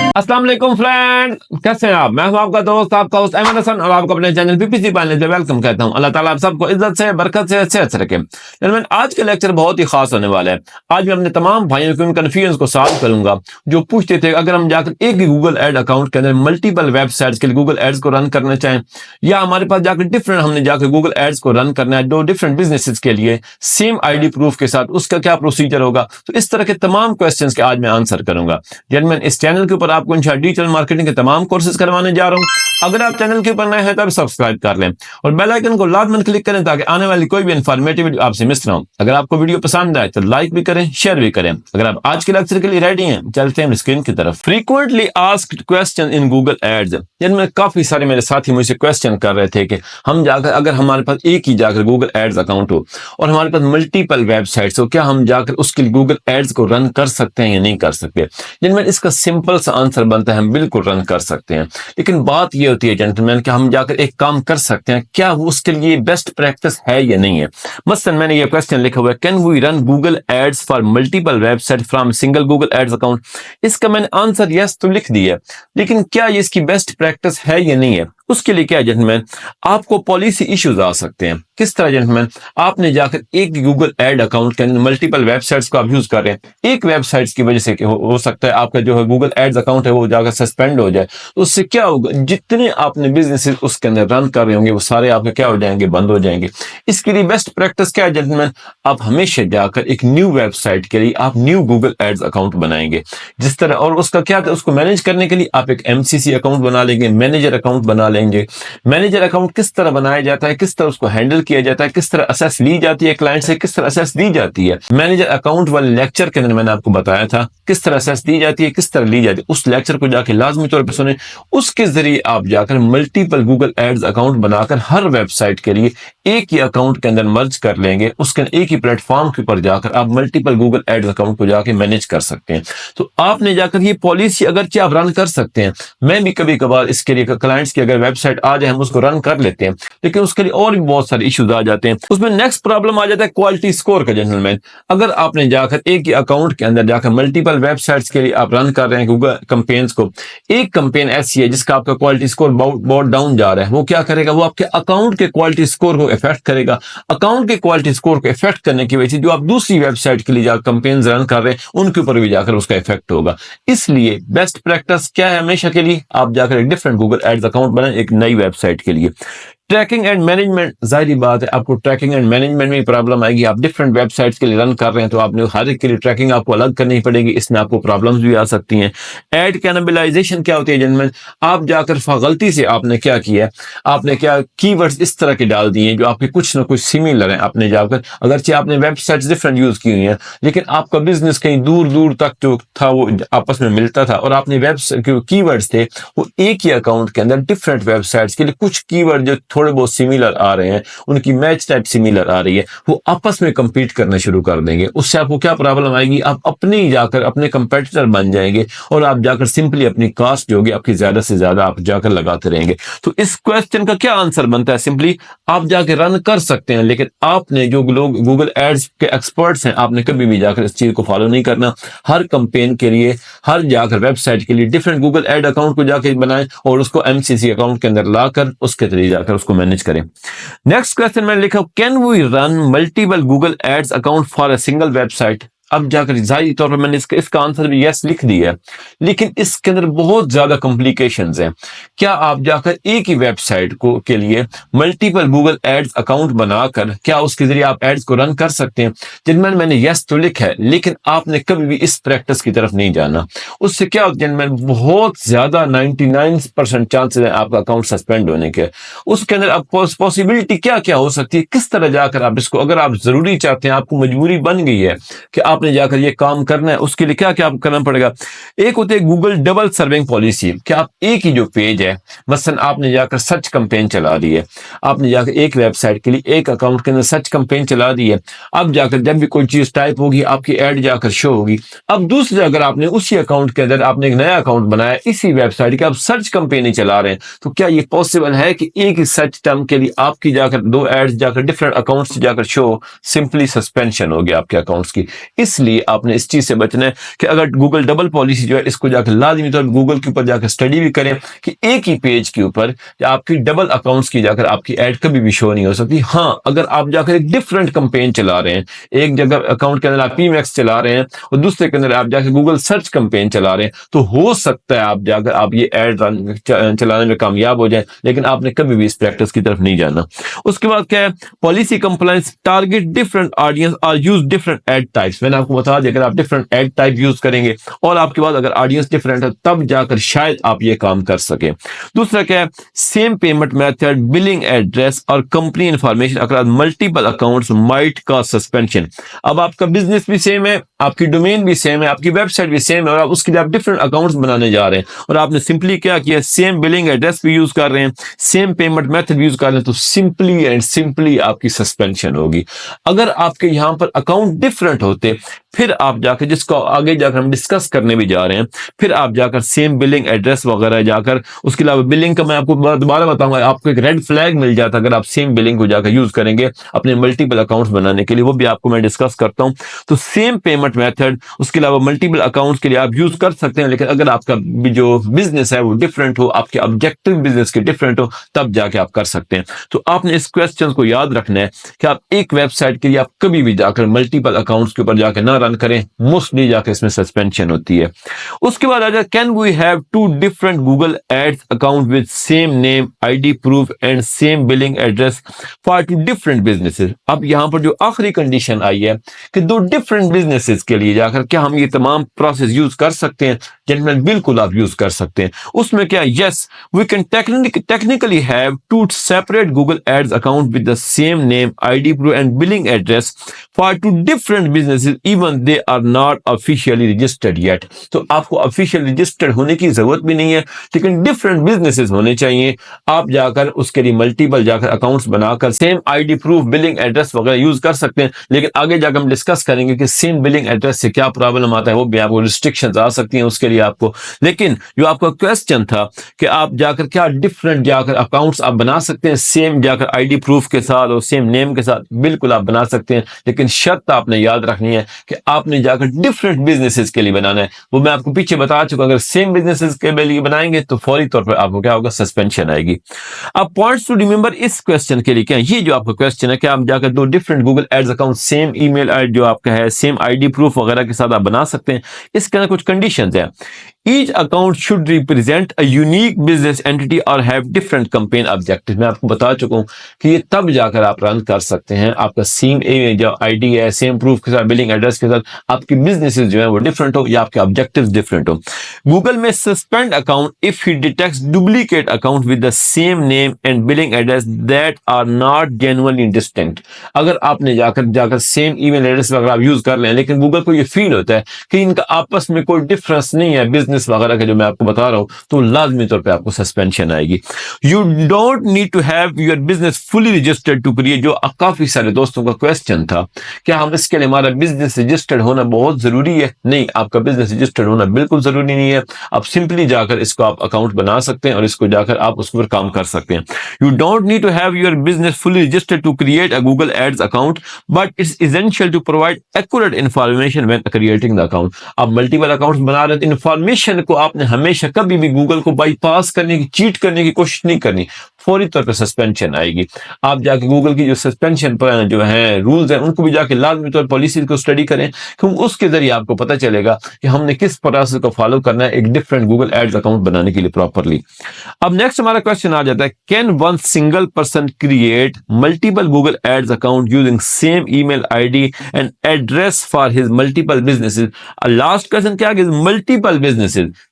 अस्सलाम वालेकुम फ्रेंड, कैसे हैं आप? मैं हूं आपका दोस्त, आपका होस्ट अहमद हसन और आपको अपने चैनल पीपीसी पाने से वेलकम कहता हूं। अल्लाह ताला आप सबको इज्जत से, बरकत से, सेहत से रखे। लेकिन आज का लेक्चर बहुत ही खास होने वाला है। आज मैं अपने तमाम भाइयों के उन कन्फ्यूजन को सॉल्व करूंगा जो पूछते थे अगर हम जाकर एक ही गूगल एड अकाउंट के अंदर मल्टीपल वेबसाइट्स के लिए गूगल एड्स को रन करना चाहें, या हमारे पास जाकर डिफरेंट हमने जाकर गूगल एड्स को रन करना है दो डिफरेंट बिजनेसेस के लिए सेम आईडी प्रूफ के साथ, उसका क्या प्रोसीजर होगा। तो इस तरह के तमाम क्वेश्चंस के आज मैं आंसर करूंगा। जेन्युइन इस चैनल के ऊपर आपको इंशाल्लाह डिजिटल मार्केटिंग के तमाम कोर्सेज करवाने जा रहा हूं। अगर आप चैनल के ऊपर नए हैं तो आप सब्सक्राइब कर लें और बेल आइकन को लाजमन क्लिक करें ताकि आने वाली कोई भी इंफॉर्मेटिव वीडियो आपसे मिस ना हो। अगर आपको वीडियो पसंद आए तो लाइक भी करें, शेयर भी करें। अगर आप आज के लेक्चर के लिए रेडी हैं, चलते हैं स्क्रीन की तरफ। Frequently asked question in Google ads, जिनमें काफी सारे मेरे साथी मुझसे क्वेश्चन कर रहे थे कि हम जाकर अगर हमारे पास एक ही जाकर गूगल एड्स अकाउंट हो और हमारे पास मल्टीपल वेबसाइट्स हो, क्या हम जाकर उसके लिए गूगल एड्स को रन कर सकते हैं या नहीं कर सकते। जिनमें इसका सिंपल सा आंसर बनता है हम बिल्कुल रन कर सकते हैं। लेकिन बात यह होती है जेंटलमैन कि हम जाकर एक काम कर सकते हैं, क्या वो उसके लिए बेस्ट प्रैक्टिस है या नहीं है। मसलन मैंने ये क्वेश्चन लिखा हुआ है, can we run Google ads for multiple website from single Google ads account. इसका मैंने आंसर यस तो लिख दिया, लेकिन क्या ये इसकी बेस्ट प्रैक्टिस है या नहीं है। उसके लिए क्या जेंटलमैन, आपको पॉलिसी इश्यूज आ सकते हैं। किस तरह जेंटलमैन, आपने जाकर एक गूगल एड अकाउंट के अंदर मल्टीपल वेबसाइट्स को आप यूज कर रहे हैं, एक वेबसाइट्स की वजह से हो सकता है आपका जो है गूगल एड्स अकाउंट है वो जाकर सस्पेंड हो जाए। तो उससे क्या होगा, जितने आपने बिजनेस उसके अंदर रन कर रहे होंगे वो सारे आपके क्या हो जाएंगे, बंद हो जाएंगे। इसके लिए बेस्ट प्रैक्टिस क्या है जेंटलमैन, आप हमेशा जाकर एक न्यू वेबसाइट के लिए आप न्यू गूगल एड्स अकाउंट बनाएंगे जिस तरह, और उसका क्या था, उसको मैनेज करने के लिए आप एक एमसीसी अकाउंट बना लेंगे, मैनेजर अकाउंट बना लेंगे। मैनेजर अकाउंट किस तरह बनाया जाता है, किस तरह उसको हैंडल किया जाता है, किस तरह असेस ली जाती है क्लाइंट से, किस तरह असेस दी जाती है। मैनेजर अकाउंट वाले लेक्चर के अंदर मैंने आपको बताया था किस तरह असेस दी जाती है, किस तरह ली जाती है। उस लेक्चर को जाके लाजमी तौर पर सुने। उसके जरिए आप जाकर मल्टीपल गूगल एड्स अकाउंट बनाकर हर वेबसाइट के लिए एक ही अकाउंट के अंदर मर्ज कर लेंगे। उसके एक ही प्लेटफॉर्म के ऊपर जाकर आप मल्टीपल गूगल एड्स अकाउंट को जाके मैनेज कर सकते हैं। तो आपने जाकर ये पॉलिसी अगरचे आप रन कर सकते हैं। मैं भी कभी कभार इसके लिए क्लाइंट्स की अगर वेबसाइट आ जाए हम उसको रन कर लेते हैं, लेकिन उसके लिए और भी बहुत सारे इश्यूज आ जाते हैं। उसमें नेक्स्ट प्रॉब्लम आ जाता है क्वालिटी स्कोर का जेंटलमैन। अगर आपने जाकर एक ही अकाउंट के अंदर जाकर मल्टीपल वेबसाइट्स के लिए आप रन कर रहे हैं गूगल कैंपेन्स को, एक कैंपेन ऐसी है जिसका आपका क्वालिटी स्कोर बहुत डाउन जा रहा है, वो क्या करेगा, वो आपके अकाउंट के क्वालिटी स्कोर को इफेक्ट करेगा। अकाउंट के क्वालिटी स्कोर को इफेक्ट करने की वजह से जो आप दूसरी वेबसाइट के लिए जाकर कैंपेन्स रन कर रहे हैं उनके ऊपर भी जाकर उसका इफेक्ट होगा। इसलिए बेस्ट प्रैक्टिस क्या है, हमेशा के लिए आप जाकर एक डिफरेंट गूगल एड्स अकाउंट बनाएं एक नई वेबसाइट के लिए। ट्रैकिंग एंड मैनेजमेंट, जाहिर बात है आपको ट्रैकिंग एंड मैनेजमेंट में प्रॉब्लम आएगी। आप डिफरेंट वेबसाइट्स के लिए रन कर रहे हैं तो आपने हर एक के लिए ट्रैकिंग आपको अलग करनी पड़ेगी, इसमें आपको प्रॉब्लम्स भी आ सकती हैं। एड कैनिबलाइजेशन क्या होती है जेंटलमैन, आप जाकर गलती से आपने क्या किया है, आपने क्या कीवर्ड्स इस तरह के डाल दिए जो आपके कुछ ना कुछ सिमिलर हैं। आपने जाकर अगरचे आपने वेबसाइट्स डिफरेंट यूज की हुई हैं, लेकिन आपका बिजनेस कहीं दूर दूर तक जो था वो आपस में मिलता था, और आपने वेबसाइट कीवर्ड्स थे वो एक ही अकाउंट के अंदर डिफरेंट वेबसाइट्स के लिए कुछ कीवर्ड जो थोड़े बहुत सिमिलर आ रहे हैं, उनकी मैच टाइप सिमिलर आ रही है, वो आपस में कंपीट करना शुरू कर देंगे। उससे आपको क्या प्रॉब्लम आएगी, आप अपने ही जाकर अपने कंपेटिटर बन जाएंगे और आप जाकर सिंपली अपनी कॉस्ट जो होगी आपकी ज्यादा से ज्यादा आप जाकर लगाते रहेंगे। तो इस क्वेश्चन का क्या आंसर बनता है, सिंपली आप जाकर रन कर सकते हैं, लेकिन आपने जो लोग गूगल एड्स के एक्सपर्ट्स हैं आपने कभी भी जाकर इस चीज को फॉलो नहीं करना। हर कंपेन के लिए, हर जाकर वेबसाइट के लिए डिफरेंट गूगल एड अकाउंट को जाकर बनाएं और उसको एमसीसी अकाउंट के अंदर लाकर उसके जरिए जाकर उसको मैनेज करें। नेक्स्ट क्वेश्चन मैंने लिखा, can we run multiple Google ads account for a single website. अब जाकर जाहिर तौर पर मैंने इसका आंसर भी यस लिख दिया है, लेकिन इसके अंदर बहुत ज्यादा कॉम्प्लिकेशंस हैं। क्या आप जाकर एक ही वेबसाइट को के लिए मल्टीपल गूगल एड्स अकाउंट बनाकर क्या उसके जरिए आप एड्स को रन कर सकते हैं। जिनमें मैंने यस तो लिखा है, लेकिन आपने कभी भी इस प्रैक्टिस की तरफ नहीं जाना। उससे क्या होता है, जिनमें बहुत ज्यादा 99% चांसेस है आपका अकाउंट सस्पेंड होने के। उसके अंदर अब पॉसिबिलिटी क्या क्या हो सकती है, किस तरह जाकर आप इसको, अगर आप जरूरी चाहते हैं, आपको मजबूरी बन गई है कि आपने जाकर ये काम करना है, उसके लिए क्या क्या करना पड़ेगा। एक होती है गूगल डबल सर्विंग पॉलिसी, कि आप एक ही जो पेज है, मसलन आपने जाकर सर्च कैंपेन चला दी है, आपने जाकर एक वेबसाइट के लिए एक अकाउंट के अंदर सर्च कैंपेन चला दी है। अब जाकर जब भी कोई चीज टाइप होगी आपकी एड जाकर शो होगी। अब दूसरे अगर आपने उसी अकाउंट के अंदर आपने एक नया अकाउंट बनाया इसी वेबसाइट के, आप सर्च कैंपेन ही चला रहे हैं, तो क्या ये पॉसिबल है कि एक ही सर्च टर्म के लिए आपकी जाकर दो एड्स जाकर डिफरेंट अकाउंट्स से जाकर शो, सिंपली सस्पेंशन हो गया आपके अकाउंट्स की। इसलिए आपने इस चीज से बचना है कि अगर गूगल डबल पॉलिसी जो है इसको जाकर लाजमी तौर पर गूगल के ऊपर जाकर स्टडी भी करें कि एक ही पेज के ऊपर आपकी डबल अकाउंट्स की जाकर आपकी ऐड कभी भी शो नहीं हो सकती। हाँ, अगर आप जाकर एक डिफरेंट कंपेन चला रहे हैं, एक जगह अकाउंट के अंदर आप पीमैक्स चला रहे हैं और दूसरे के अंदर आप जाकर गूगल सर्च कंपेन चला रहे हैं, तो हो सकता है आप जाकर आप ये ऐड चलाने में कामयाब हो जाए, लेकिन आपने कभी भी इस प्रैक्टिस की तरफ नहीं जाना। उसके बाद क्या है, policy compliance target different audience और यूज डिफरेंट एड टाइप्स। मैंने आपको बता दिया अगर आप डिफरेंट एड टाइप यूज करेंगे और आपके पास अगर ऑडियंस डिफरेंट है तब जाकर शायद आप ये काम कर सके। दूसरा क्या है, same payment method, billing address और कंपनी इंफॉर्मेशन अगर मल्टीपल अकाउंट्स माइट का सस्पेंशन। अब आपका बिजनेस भी सेम है, आपकी डोमेन भी सेम है, आपकी वेबसाइट भी सेम है और आप उसके लिए आप डिफरेंट अकाउंट्स बनाने जा रहे हैं और आपने सिंपली क्या किया, सेम बिलिंग एड्रेस भी यूज कर रहे हैं, सेम पेमेंट मेथड यूज कर रहे हैं, तो सिंपली एंड सिंपली आपकी सस्पेंशन होगी। अगर आपके यहां पर अकाउंट डिफरेंट होते फिर आप जाकर, जिसको आगे जाकर हम डिस्कस करने भी जा रहे हैं, फिर आप जाकर सेम बिलिंग एड्रेस वगैरह जाकर, उसके अलावा बिलिंग का मैं आपको दोबारा बताऊंगा, आपको एक रेड फ्लैग मिल जाता अगर आप सेम बिलिंग को जाकर यूज करेंगे अपने मल्टीपल अकाउंट्स बनाने के लिए, वो भी आपको मैं डिस्कस करता हूं। तो सेम पेमेंट मेथड, उसके अलावा मल्टीपल अकाउंट्स के लिए आप यूज कर सकते हैं, लेकिन अगर आपका जो बिजनेस है वो डिफरेंट हो, आपके ऑब्जेक्टिव बिजनेस के डिफरेंट हो, तब जाके आप कर सकते हैं। तो आपने इस क्वेश्चन को याद रखना है कि आप एक वेबसाइट के लिए आप कभी भी जाकर मल्टीपल अकाउंट्स के ऊपर जाकर ना रन करें, मोस्टली जाकर इसमें सस्पेंशन होती है। उसके बाद आ जाए, can we have two different Google ads account with same name, ID proof and same billing address for two different businesses. अब यहां पर जो आखिरी कंडीशन आई है कि दो डिफरेंट बिजनेसेस के लिए जाकर क्या हम ये तमाम प्रोसेस यूज कर सकते हैं? जेंटलमैन, बिल्कुल आप यूज कर सकते हैं। उसमें क्या, yes we can technically have two separate Google ads account with the same name, ID proof and billing address for two different businesses even they are not officially registered yet. तो आपको official registered होने की जरूरत भी नहीं है, लेकिन different businesses होने चाहिए। आप जाकर उसके लिए मल्टीपल जाकर अकाउंट्स बनाकर same ID proof, billing address वगैरह यूज कर सकते हैं, लेकिन आगे जाकर हम डिस्कस करेंगे कि सेम बिलिंग एड्रेस से क्या प्रॉब्लम आता है, वो भी आपको रिस्ट्रिक्शंस आ सकती हैं उसके लिए आपको। लेकिन जो आपका क्वेश्चन था कि आप जाकर क्या डिफरेंट जाकर अकाउंट्स आप बना सकते हैं सेम जाकर आईडी प्रूफ के साथ और सेम नेम के साथ, बिल्कुल आप बना सकते हैं, लेकिन शर्त आपने याद रखनी है कि आपने जाकर डिफरेंट बिजनेसेस के लिए बनाना है। वो मैं आपको पीछे बता चुका, अगर सेम बिजनेसेस के लिए बनाएंगे तो फौरी तौर पर आपको क्या होगा, सस्पेंशन आएगी। अब पॉइंट्स टू रिमेंबर इस क्वेश्चन के लिए क्या है, ये जो आपका क्वेश्चन है कि आप जाकर दो different Google ads account same email ID जो आपका है, सेम आईडी प्रूफ वगैरह के साथ आप बना सकते हैं। इसके अंदर कुछ कंडीशंस हैं। Each account should represent a unique business entity or have different campaign objectives। मैं आपको बता चुका हूं कि ये तब जाकर आप रन कर सकते हैं, आपका सेम जो आईडी है, सेम प्रूफ के साथ, बिलिंग एड्रेस के साथ, आपकी बिजनेसेस जो है वो डिफरेंट हो या आपके ऑब्जेक्टिव्स डिफरेंट हो। गूगल में suspend account if he detects duplicate account with the same name and billing address that are not genuinely distinct. अगर आपने जाकर सेम ईमेल एड्रेस वगैरह आप यूज कर लें, लेकिन गूगल को ये फील होता है कि इनका आपस में कोई डिफरेंस नहीं है बिजनेस वगैरह के जो मैं आपको बता रहा हूं, तो लाजमी तौर पे आपको सस्पेंशन आएगी। You don't need to have your business fully registered to create. जो काफी सारे दोस्तों का क्वेश्चन था, क्या हम इसके लिए हमारा बिजनेस रजिस्टर्ड होना बहुत जरूरी है? नहीं, आपका बिजनेस रजिस्टर्ड होना बिल्कुल जरूरी नहीं है। आप सिंपली जाकर इसको आप अकाउंट बना सकते हैं और इसको जाकर आप उस पर काम कर सकते हैं। You don't need to have your business fully registered to create a Google ads account, but it's essential to provide accurate information when creating the account. आप मल्टीपल अकाउंट्स बना रहे हैं, इंफॉर्मेशन को आपने हमेशा कभी भी गूगल को बाईपास करने की, चीट करने की कोशिश नहीं करनी, फौरी तौर पर सस्पेंशन आएगी। आप जाके गूगल की जो सस्पेंशन पर जो है रूल्स हैं उनको भी जाके लाजमी तौर पॉलिसी को स्टडी करें, क्योंकि उसके जरिए आपको पता चलेगा कि हमने किस प्रोसेस को फॉलो करना है एक डिफरेंट गूगल एड्स अकाउंट बनाने के लिए प्रॉपरली। अब नेक्स्ट हमारा क्वेश्चन आ जाता है, can one single person create multiple Google ads account using same email ID and address for his multiple businesses? Last question क्या है, मल्टीपल बिजनेसेस,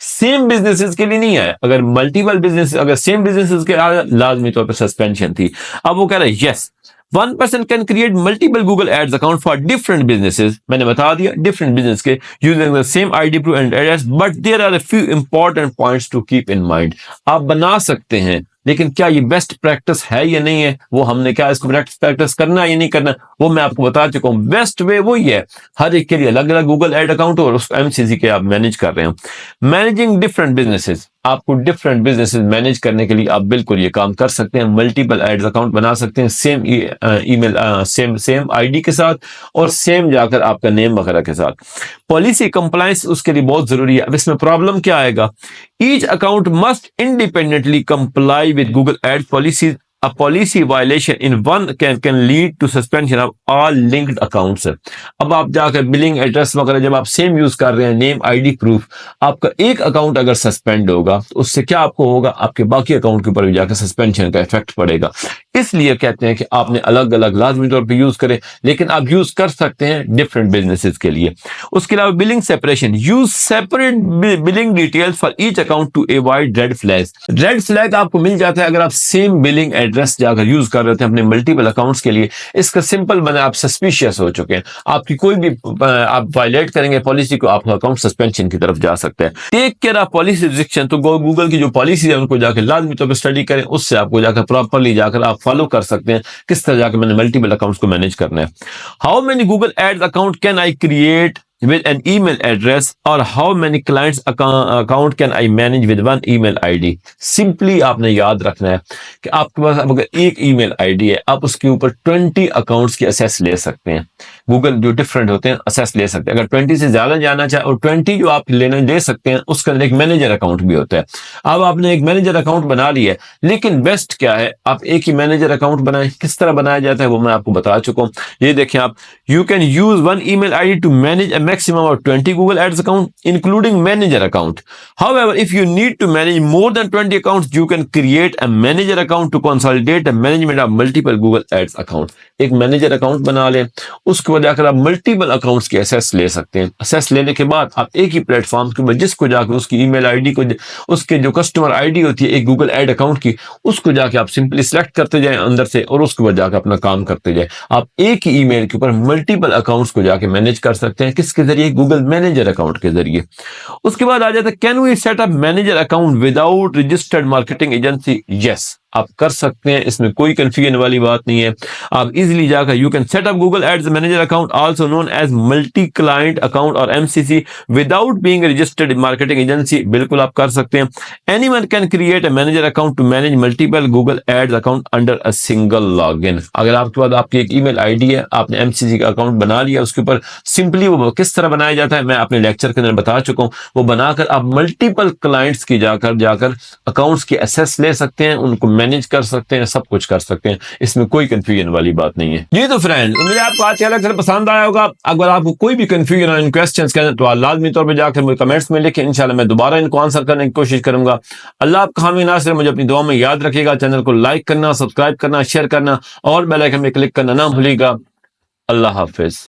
सेम बिजनेसेस के लिए नहीं है। अगर मल्टीपल बिजनेस, अगर सेम बिजनेसेस के लाजमी तौर पर सस्पेंशन थी। अब वो कह रहा है yes, one person can create multiple Google ads account for different businesses. मैंने बता दिया डिफरेंट बिजनेस के using the same ID proof and address, but there are a few important points to keep in mind. आप बना सकते हैं, लेकिन क्या ये बेस्ट प्रैक्टिस है या नहीं है, वो हमने क्या इसको प्रैक्टिस करना है या नहीं करना, वो मैं आपको बता चुका हूं। बेस्ट वे वही है, हर एक के लिए अलग अलग गूगल एड अकाउंट और उस एमसीसी के आप मैनेज कर रहे हो। मैनेजिंग डिफरेंट बिजनेसेस, आपको डिफरेंट बिजनेसेस मैनेज करने के लिए आप बिल्कुल ये काम कर सकते हैं। मल्टीपल एड्स अकाउंट बना सकते हैं सेम ईमेल सेम आईडी के साथ और सेम जाकर आपका नेम वगैरह के साथ। पॉलिसी कंप्लायंस उसके लिए बहुत जरूरी है। अब इसमें प्रॉब्लम क्या आएगा? Each account must independently comply with Google ads policies. A policy violation in one can lead to suspension of all linked accounts। अब आप जाकर बिलिंग एड्रेस वगैरह जब आप सेम यूज कर रहे हैं, नेम आईडी प्रूफ, आपका एक अकाउंट अगर सस्पेंड होगा तो उससे क्या आपको होगा? आपके बाकी अकाउंट के ऊपर भी जाकर सस्पेंशन का इफेक्ट पड़ेगा। इसलिए कहते हैं कि आपने अलग अलग लाजमी तौर पर यूज करें, लेकिन आप यूज कर सकते हैं डिफरेंट बिजनेसेस के लिए। उसके अलावा billing separation, use separate billing details for each account to avoid red flags. Red flag आपको मिल जाता है अगर आप सेम बिलिंग एड्रेस जाकर यूज कर रहे थे अपने मल्टीपल अकाउंट्स के लिए। इसका सिंपल बना, आप सस्पिशियस हो चुके हैं, आपकी कोई भी आप वायलेट करेंगे पॉलिसी को, आपका अकाउंट सस्पेंशन की तरफ जा सकता है। Take care of policy restriction, तो गूगल की जो पॉलिसी है उनको जाकर लाजमी तौर पर स्टडी करें, उससे आपको जाकर प्रॉपरली जाकर आप फॉलो कर सकते हैं किस तरह जाकर मैंने मल्टीपल अकाउंट्स को मैनेज करना है। How many Google ads account can I create with an email address or how many clients account can I manage with one email ID। Simply आपने याद रखना है कि आपके पास अगर एक ईमेल आईडी है, आप उसके ऊपर 20 अकाउंट्स की असेस ले सकते हैं। गूगल जो डिफरेंट होते हैं असेस ले सकते हैं। अगर 20 से ज्यादा जाना चाहे और 20 जो आप लेने दे सकते हैं, उसके अंदर एक मैनेजर अकाउंट भी होता है। अब आपने एक मैनेजर अकाउंट बना लिया है, लेकिन बेस्ट क्या है आप एक ही मैनेजर अकाउंट बनाएं। किस तरह बनाया जाता है वो मैं आपको बता चुका हूं। ये देखें आप, you can use one email ID to manage maximum of 20 Google Ads account, including manager account. However, if you need to manage more than 20 accounts, you can create a manager account to consolidate the management of multiple Google Ads account। एक manager account बना लें, उसके बाद जाकर आप multiple accounts के assess ले सकते हैं। एसेस लेने के बाद आप एक ही प्लेटफॉर्म के ऊपर जिसको जाकर उसकी ईमेल आईडी को, उसके जो कस्टमर आईडी होती है एक गूगल एड अकाउंट की, उसको जाके आप सिंपली सिलेक्ट करते जाएं अंदर से और उसके बाद जाकर अपना काम करते जाएं। आप एक ही ईमेल के ऊपर मल्टीपल अकाउंट्स को जाके मैनेज कर सकते हैं। किसके जरिए? गूगल मैनेजर अकाउंट के जरिए। उसके बाद आ जाता है, can we set up manager account without registered marketing agency? Yes, आप कर सकते हैं, इसमें कोई कंफ्यूजन वाली बात नहीं है। आप इजीली जाकर you can set up Google ads manager account also known as multi client account or MCC without being registered marketing agency. बिल्कुल आप कर सकते हैं। Anyone can create a manager account to manage multiple Google ads account under a single login. अगर आपके पास आपकी एक email ID है, आपने एमसीसी का अकाउंट बना लिया, उसके ऊपर सिंपली वो किस तरह बनाया जाता है मैं अपने लेक्चर के अंदर बता चुका हूं। वो बनाकर आप मल्टीपल क्लाइंट्स की जाकर अकाउंट्स के एसेस ले सकते हैं, उनको मैनेज कर सकते हैं, सब कुछ कर सकते हैं। इसमें कोई कंफ्यूजन वाली बात नहीं है। जी तो फ्रेंड, मुझे आपको आज का लेक्चर पसंद आया होगा। अगर आपको कोई भी कंफ्यूजन हो इन क्वेश्चंस के अंदर तो आप लाजमी तौर पे जाकर मुझे कमेंट्स में लिखें। इंशाल्लाह मैं दोबारा इनको आंसर करने की कोशिश करूंगा। अल्लाह आपका हामी नासिर, मुझे अपनी दुआ में याद रखिएगा। चैनल को लाइक करना, सब्सक्राइब करना, शेयर करना और बेल आइकन पे क्लिक करना ना भूलिएगा। अल्लाह हाफिज।